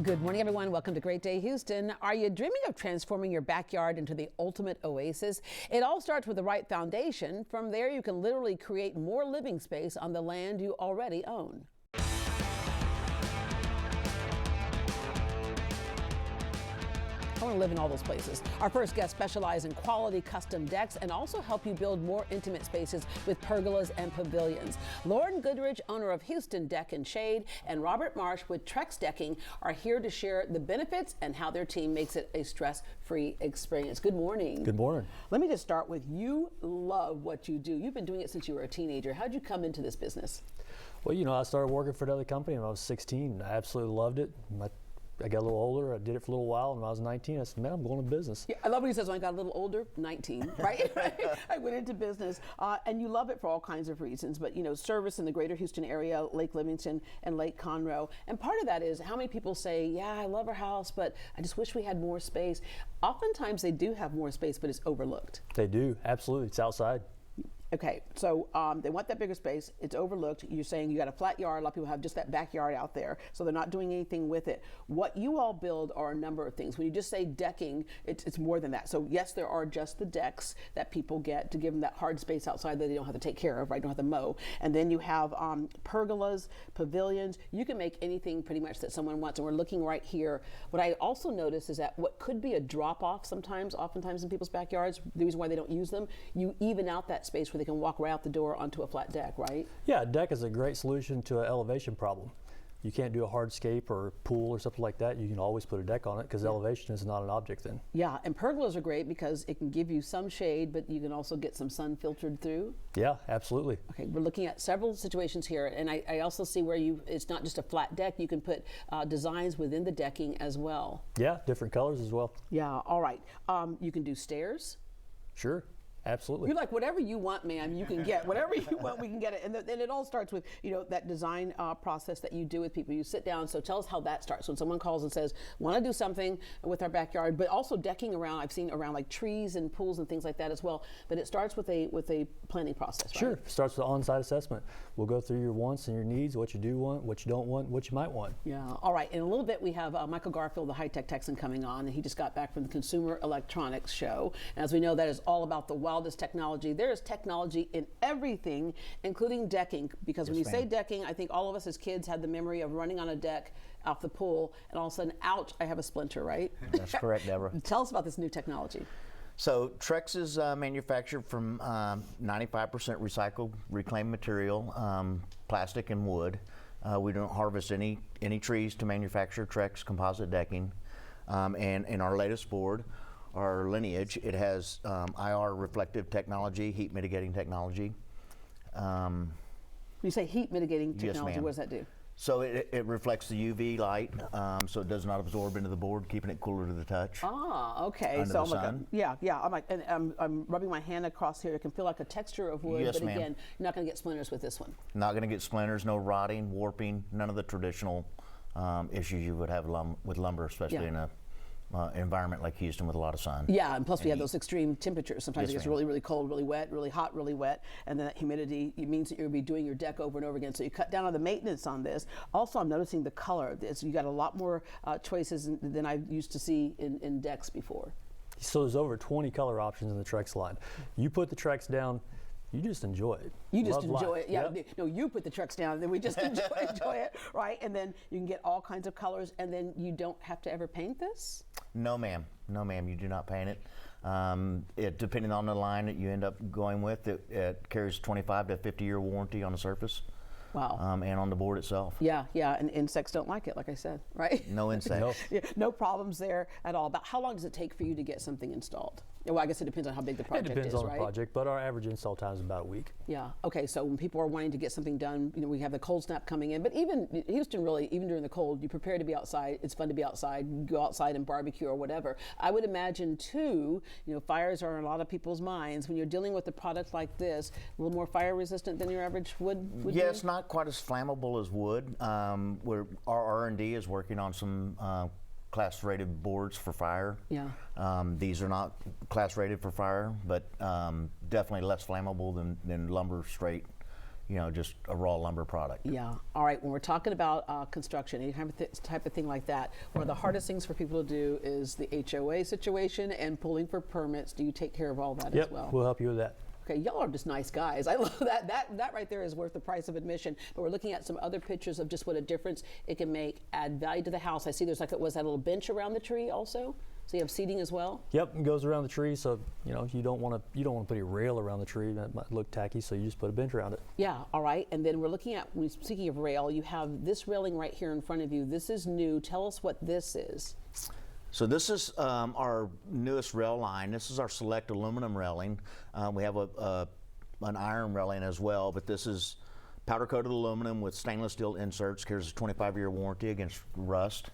Good morning, everyone. Welcome to Great Day Houston. Are you dreaming of transforming your backyard into the ultimate oasis? It all starts with the right foundation. From there, you can literally create more living space on the land you already own. I want to live in all those places. Our first guest specializes in quality custom decks and also help you build more intimate spaces with pergolas and pavilions. Lauren Goodrich, owner of Houston Deck and Shade, and Robert Marsh with Trex Decking are here to share the benefits and how their team makes it a stress-free experience. Good morning. Good morning. Let me just start with, you love what you do. You've been doing it since you were a teenager. How'd you come into this business? Well, you know, I started working for another company when I was 16. I absolutely loved it. I got a little older. I did it for a little while. And when I was 19, I said, man, I'm going to business. Yeah, I love when he says, when I got a little older, 19, right? I went into business. And you love it for all kinds of reasons. But, you know, service in the greater Houston area, Lake Livingston and Lake Conroe. And part of that is how many people say, yeah, I love our house, but I just wish we had more space. Oftentimes they do have more space, but it's overlooked. They do. Absolutely. It's outside. Okay, so they want that bigger space. It's overlooked. You're saying you got a flat yard. A lot of people have just that backyard out there, so they're not doing anything with it. What you all build are a number of things. When you just say decking, it's more than that. So yes, there are just the decks that people get to give them that hard space outside that they don't have to take care of, right? Don't have to mow. And then you have pergolas, pavilions. You can make anything pretty much that someone wants. And we're looking right here. What I also notice is that what could be a drop-off oftentimes in people's backyards, the reason why they don't use them, you even out that space where they can walk right out the door onto a flat deck, right? Yeah, a deck is a great solution to an elevation problem. You can't do a hardscape or pool or something like that. You can always put a deck on it because elevation is not an object then. Yeah, and pergolas are great because it can give you some shade, but you can also get some sun filtered through. Yeah, absolutely. Okay, we're looking at several situations here, and I also see where it's not just a flat deck. You can put designs within the decking as well. Yeah, different colors as well. Yeah, all right. You can do stairs. Sure. Absolutely. You're like, whatever you want, ma'am, you can get. Whatever you want, we can get it. And then it all starts with, you know, that design process that you do with people. You sit down. So tell us how that starts. When someone calls and says, want to do something with our backyard, but also decking around, I've seen around like trees and pools and things like that as well. But it starts with a planning process, right? Sure. It starts with an on-site assessment. We'll go through your wants and your needs, what you do want, what you don't want, what you might want. Yeah. All right. In a little bit, we have Michael Garfield, the high-tech Texan, coming on. And he just got back from the Consumer Electronics Show. And as we know, that is all about the wildest technology. There is technology in everything, including decking, because when you say decking, I think all of us as kids had the memory of running on a deck off the pool, and all of a sudden, ouch, I have a splinter, right? That's correct, Deborah. Tell us about this new technology. So Trex is manufactured from 95% recycled, reclaimed material, plastic and wood. We don't harvest any trees to manufacture Trex Composite decking. And in our latest board, our Lineage, it has IR reflective technology, heat mitigating technology. When you say heat mitigating technology, yes, what does that do? So it reflects the UV light, so it does not absorb into the board, keeping it cooler to the touch. Ah, okay. Under So the sun. I'm like, and I'm rubbing my hand across here. It can feel like a texture of wood, Yes, but ma'am. again, you're not going to get splinters with this one. Not going to get splinters, no rotting, warping, none of the traditional issues you would have with lumber, especially in a environment like Houston with a lot of sun. Yeah, and plus we have those extreme temperatures. Sometimes Yes, it gets ma'am. really, really cold, really wet, really hot, really wet, and then that humidity, it means that you'll be doing your deck over and over again. So you cut down on the maintenance on this. Also, I'm noticing the color of this. You got a lot more choices than I used to see in decks before. So there's over 20 color options in the Trex line. You put the Trex down, you just enjoy it. You just Love enjoy life. it. Yeah. Yep. No, you put the Trex down, and then we just enjoy it, right? And then you can get all kinds of colors, and then you don't have to ever paint this? No, ma'am. No, ma'am. You do not paint it. Depending on the line that you end up going with, it carries 25 to 50-year warranty on the surface. Wow. And on the board itself. Yeah, and insects don't like it, like I said, right? No insects. Yeah, no problems there at all. About how long does it take for you to get something installed? Well, I guess it depends on how big the project is, right? It depends on the project, but our average install time is about a week. Yeah. Okay. So when people are wanting to get something done, you know, we have the cold snap coming in, but even Houston, really, even during the cold, you prepare to be outside. It's fun to be outside. You go outside and barbecue or whatever. I would imagine too, you know, fires are in a lot of people's minds. When you're dealing with a product like this, a little more fire resistant than your average wood would be? Yes, not quite as flammable as wood. Our R&D is working on some class rated boards for fire. Yeah. These are not class rated for fire, but definitely less flammable than lumber straight just a raw lumber product. Yeah. All right. When we're talking about construction, any type of thing like that, one of the hardest things for people to do is the HOA situation and pulling for permits. Do you take care of all that as well? Yep, we'll help you with that. Okay, y'all are just nice guys. I love that. That right there is worth the price of admission. But we're looking at some other pictures of just what a difference it can make, add value to the house. I see there's was that a little bench around the tree also? So you have seating as well? Yep, it goes around the tree, so you don't want to put a rail around the tree. That might look tacky, so you just put a bench around it. Yeah, all right. And then we're looking at, speaking of rail, you have this railing right here in front of you. This is new. Tell us what this is. So this is our newest rail line. This is our select aluminum railing. We have an iron railing as well, but this is powder coated aluminum with stainless steel inserts. Here's a 25-year warranty against rust,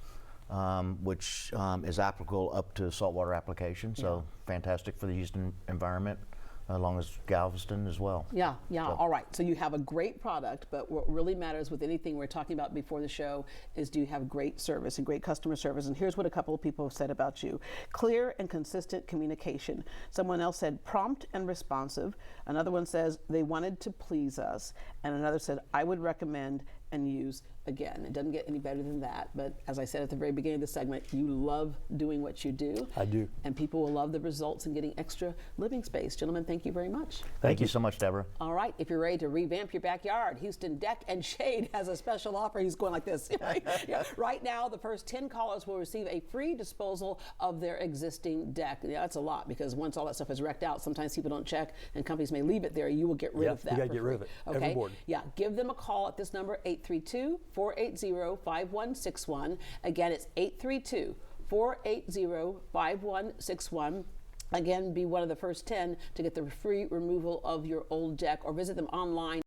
which is applicable up to saltwater application. So fantastic for the Houston environment, along as Galveston as well. Yeah, all right. So you have a great product, but what really matters with anything we're talking about before the show is, do you have great service and great customer service? And here's what a couple of people have said about you. Clear and consistent communication. Someone else said prompt and responsive. Another one says they wanted to please us. And another said, I would recommend and use again. It doesn't get any better than that, but as I said at the very beginning of the segment, you love doing what you do. I do. And people will love the results and getting extra living space. Gentlemen, thank you very much. Thank you so much, Deborah. All right, if you're ready to revamp your backyard, Houston Deck and Shade has a special offer. He's going like this. Yeah. Right now, the first 10 callers will receive a free disposal of their existing deck. Yeah, that's a lot, because once all that stuff is wrecked out, sometimes people don't check and companies may leave it there. You will get rid of that. You got to get rid of it. Okay. Every board. Yeah, give them a call at this number, 832-480-5161. Again, it's 832-480-5161. Again, be one of the first 10 to get the free removal of your old deck, or visit them online.